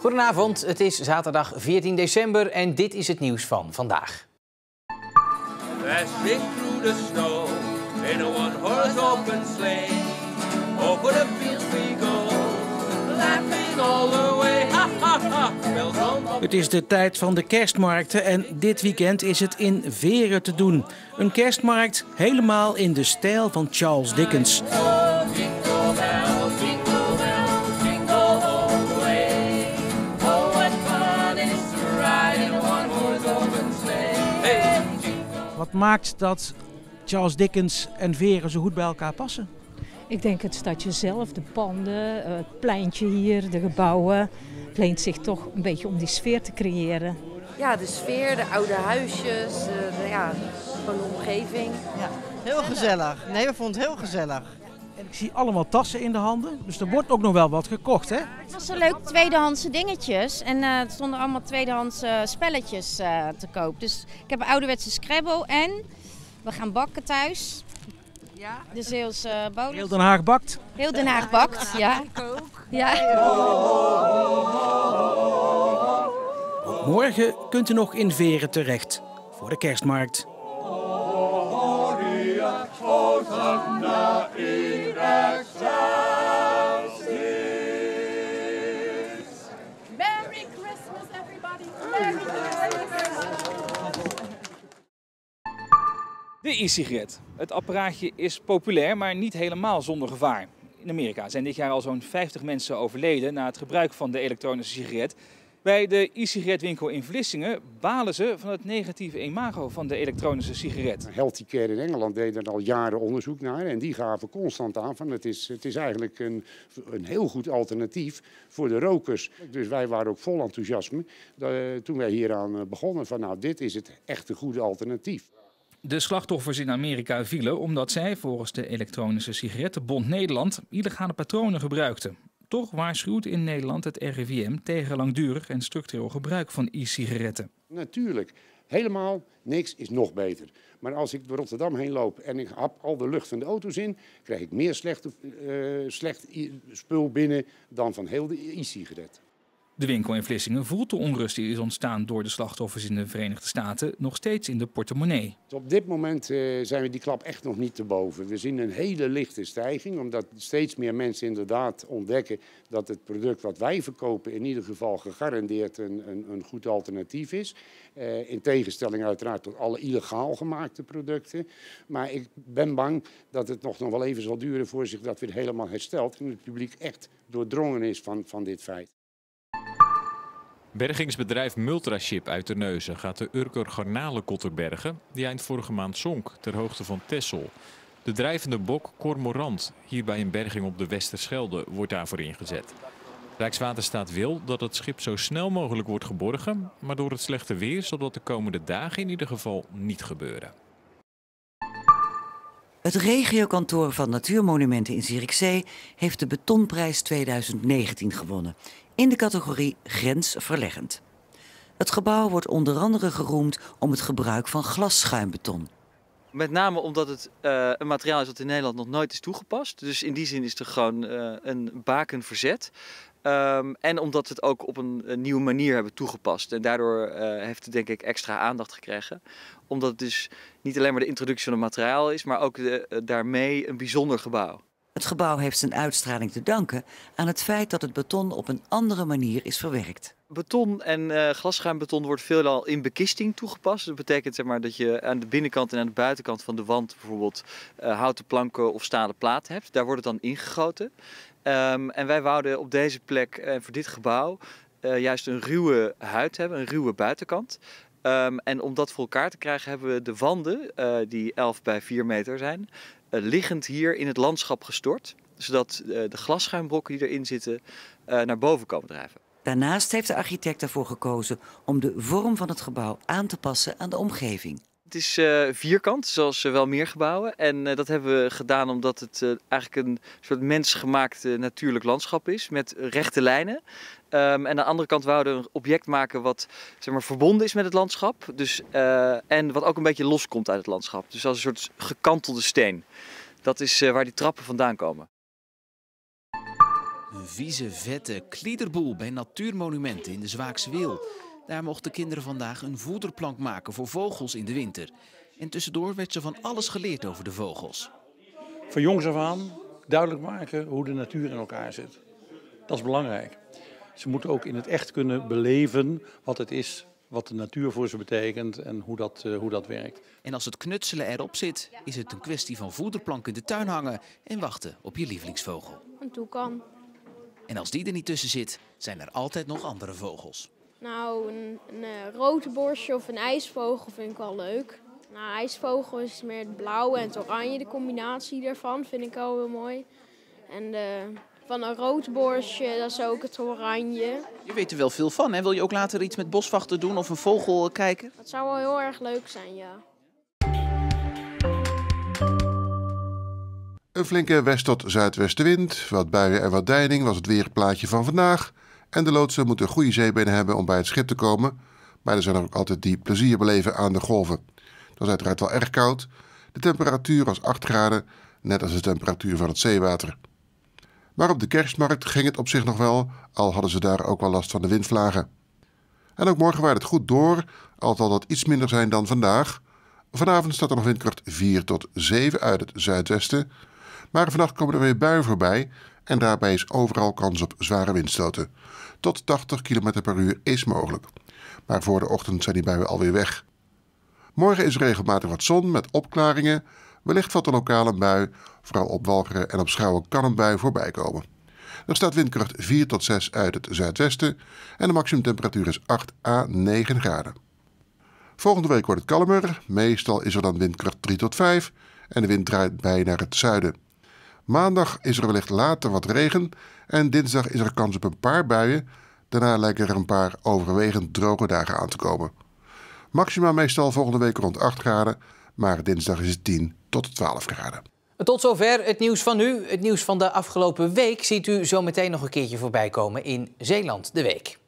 Goedenavond, het is zaterdag 14 december en dit is het nieuws van vandaag. Dashing through the snow in a one-horse open sleigh. Over the fields we go, laughing all the way. Ha ha ha! Bells on. Het is de tijd van de kerstmarkten en dit weekend is het in Veere te doen. Een kerstmarkt helemaal in de stijl van Charles Dickens. Wat maakt dat Charles Dickens en Veere zo goed bij elkaar passen? Ik denk het stadje zelf, de panden, het pleintje hier, de gebouwen. Het leent zich toch een beetje om die sfeer te creëren. Ja, de sfeer, de oude huisjes, gewoon de omgeving. Ja, heel gezellig. Nee, we vonden het heel gezellig. En ik zie allemaal tassen in de handen, dus er wordt ook nog wel wat gekocht, hè? Het was zo leuk, tweedehandse dingetjes. En er stonden allemaal tweedehandse spelletjes te koop. Dus ik heb een ouderwetse Scrabble en we gaan bakken thuis. Ja. De Zeeuwse bodem. Heel Den Haag bakt. Heel Den Haag bakt, ja. Ik ook. Ja. Ook morgen kunt u nog in Veere terecht voor de kerstmarkt. Merry Christmas, everybody! Merry Christmas! De e-sigaret. Het apparaatje is populair, maar niet helemaal zonder gevaar. In Amerika zijn dit jaar al zo'n 50 mensen overleden na het gebruik van de elektronische sigaret. Bij de e-sigaretwinkel in Vlissingen balen ze van het negatieve imago van de elektronische sigaret. Healthy Care in Engeland deed er al jaren onderzoek naar en die gaven constant aan van het is eigenlijk een heel goed alternatief voor de rokers. Dus wij waren ook vol enthousiasme toen wij hieraan begonnen van nou dit is het echte goede alternatief. De slachtoffers in Amerika vielen omdat zij volgens de Elektronische Sigarettenbond Nederland illegale patronen gebruikten. Toch waarschuwt in Nederland het RIVM tegen langdurig en structureel gebruik van e-sigaretten. Natuurlijk, helemaal niks is nog beter. Maar als ik door Rotterdam heen loop en ik hap al de lucht van de auto's in, krijg ik meer slecht spul binnen dan van heel de e-sigaret. De winkel in Vlissingen voelt de onrust die is ontstaan door de slachtoffers in de Verenigde Staten nog steeds in de portemonnee. Op dit moment zijn we die klap echt nog niet te boven. We zien een hele lichte stijging, omdat steeds meer mensen inderdaad ontdekken dat het product wat wij verkopen in ieder geval gegarandeerd een goed alternatief is. In tegenstelling uiteraard tot alle illegaal gemaakte producten. Maar ik ben bang dat het nog wel even zal duren voor zich dat weer helemaal herstelt en het publiek echt doordrongen is van dit feit. Bergingsbedrijf Multraship uit Terneuzen gaat de Urker garnalenkotter bergen die eind vorige maand zonk ter hoogte van Texel. De drijvende bok Cormorant, hier bij een berging op de Westerschelde, wordt daarvoor ingezet. Rijkswaterstaat wil dat het schip zo snel mogelijk wordt geborgen, maar door het slechte weer zal dat de komende dagen in ieder geval niet gebeuren. Het regiokantoor van Natuurmonumenten in Zierikzee heeft de Betonprijs 2019 gewonnen. In de categorie grensverleggend. Het gebouw wordt onder andere geroemd om het gebruik van glasschuimbeton. Met name omdat het een materiaal is dat in Nederland nog nooit is toegepast. Dus in die zin is er gewoon een baken verzet. En omdat we het ook op een nieuwe manier hebben toegepast. En daardoor heeft het denk ik extra aandacht gekregen. Omdat het dus niet alleen maar de introductie van het materiaal is, maar ook daarmee een bijzonder gebouw. Het gebouw heeft zijn uitstraling te danken aan het feit dat het beton op een andere manier is verwerkt. Beton en glasschuimbeton wordt veelal in bekisting toegepast. Dat betekent zeg maar, dat je aan de binnenkant en aan de buitenkant van de wand bijvoorbeeld houten planken of stalen platen hebt. Daar wordt het dan ingegoten. En wij wouden op deze plek voor dit gebouw juist een ruwe huid hebben, een ruwe buitenkant. En om dat voor elkaar te krijgen hebben we de wanden, die 11 bij 4 meter zijn, liggend hier in het landschap gestort. Zodat de glasschuimbrokken die erin zitten naar boven komen drijven. Daarnaast heeft de architect ervoor gekozen om de vorm van het gebouw aan te passen aan de omgeving. Het is vierkant, zoals wel meer gebouwen. En dat hebben we gedaan omdat het eigenlijk een soort mensgemaakt natuurlijk landschap is met rechte lijnen. En aan de andere kant wouden we een object maken wat zeg maar, verbonden is met het landschap. Dus, en wat ook een beetje loskomt uit het landschap. Dus als een soort gekantelde steen. Dat is waar die trappen vandaan komen. Een vieze, vette kliederboel bij Natuurmonumenten in de Zwaakse Wiel. Daar mochten kinderen vandaag een voederplank maken voor vogels in de winter. En tussendoor werd ze van alles geleerd over de vogels. Van jongs af aan duidelijk maken hoe de natuur in elkaar zit. Dat is belangrijk. Ze moeten ook in het echt kunnen beleven wat het is, wat de natuur voor ze betekent en hoe dat werkt. En als het knutselen erop zit, is het een kwestie van voederplank in de tuin hangen en wachten op je lievelingsvogel. Een toekan. En als die er niet tussen zit, zijn er altijd nog andere vogels. Nou, een roodborstje of een ijsvogel vind ik wel leuk. Nou, ijsvogel is meer het blauwe en het oranje, de combinatie daarvan vind ik wel heel mooi. En van een roodborstje, dat is ook het oranje. Je weet er wel veel van, hè? Wil je ook later iets met boswachten doen of een vogel kijken? Dat zou wel heel erg leuk zijn, ja. Een flinke west- tot zuidwestenwind, wat buien en wat deining was het weerplaatje van vandaag. En de loodsen moeten goede zeebenen hebben om bij het schip te komen. Maar er zijn er ook altijd die plezier beleven aan de golven. Het was uiteraard wel erg koud. De temperatuur was 8 graden, net als de temperatuur van het zeewater. Maar op de kerstmarkt ging het op zich nog wel, al hadden ze daar ook wel last van de windvlagen. En ook morgen waait het goed door, al zal dat iets minder zijn dan vandaag. Vanavond staat er nog windkracht 4 tot 7 uit het zuidwesten. Maar vannacht komen er weer buien voorbij en daarbij is overal kans op zware windstoten. Tot 80 km per uur is mogelijk. Maar voor de ochtend zijn die buien alweer weg. Morgen is er regelmatig wat zon met opklaringen. Wellicht valt een lokale bui. Vooral op Walcheren en op Schouwen kan een bui voorbij komen. Er staat windkracht 4 tot 6 uit het zuidwesten en de maximumtemperatuur is 8 à 9 graden. Volgende week wordt het kalmer. Meestal is er dan windkracht 3 tot 5 en de wind draait bij naar het zuiden. Maandag is er wellicht later wat regen en dinsdag is er kans op een paar buien. Daarna lijken er een paar overwegend droge dagen aan te komen. Maxima meestal volgende week rond 8 graden, maar dinsdag is het 10 tot 12 graden. Tot zover het nieuws van nu. Het nieuws van de afgelopen week ziet u zo meteen nog een keertje voorbij komen in Zeeland de Week.